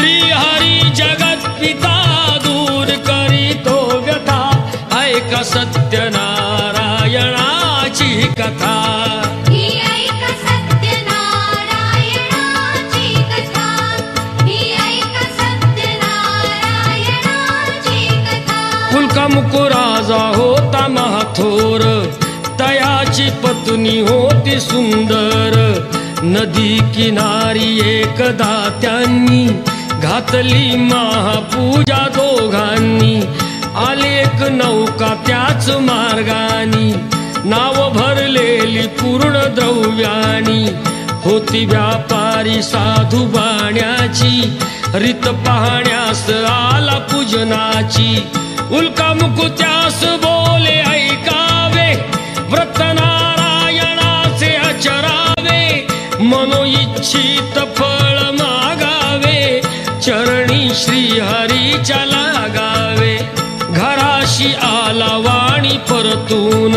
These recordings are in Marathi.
श्रीहरी जगत पिता दूर करीतो व्यथा ऐका सत्यनारायणाची कथा कुलकामुको राजा होता महाथोर तयाची पत्नी होती सुंदर नदी किनारी एकदा त्यांनी घातली महापूजा दोघांनी आले एक नौका त्याच मार्गानी नाव भरलेली पूर्ण द्रव्यानी होती व्यापारी साधू बाण्याची रीत पाहण्यास आला पूजनाची उल्कामुकु त्यास बोले ऐकावे व्रत नारायणाचे आचरावे मनोइच्छित फळ मागावे चरणी श्रीहरीच्या लागावे घराशी आला वाणी परतून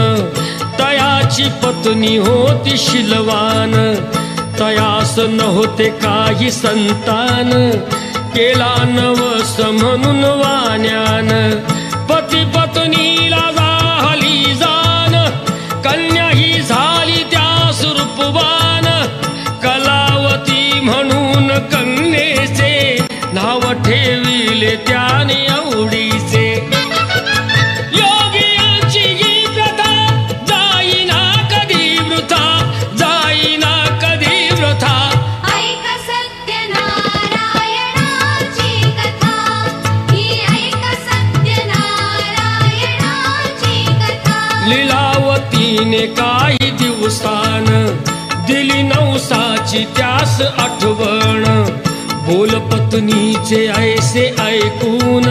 तयाची पत्नी होती शिलवान तयास नव्हते काही संतान केला नवस म्हणून वाण्यान पती पत्नीला झाली जाण कन्या ही झाली त्यास रूपवान कलावती म्हणून कन्येचे नाव ठेविले त्याने आवडीचे योगियांची ही प्रथा जाईना कधी वृथा जाईना कधी वृथा ऐका सत्यनारायणाची कथा ही ऐका सत्यनारायणाची कथा लीलावतीने काही दिवसान दिली नवसाची त्यास आठवण बोल पत्नीचे ऐसे ऐकून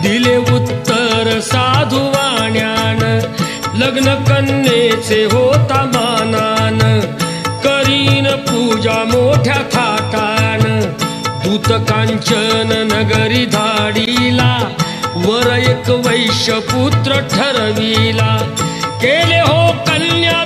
दिले उत्तर साधू वाण्यान लग्न कन्येचे होता मानान करीन पूजा मोठ्या थाटान दूत कांचन नगरी धाडीला वर एक वैश्य पुत्र ठरविला केले हो कन्या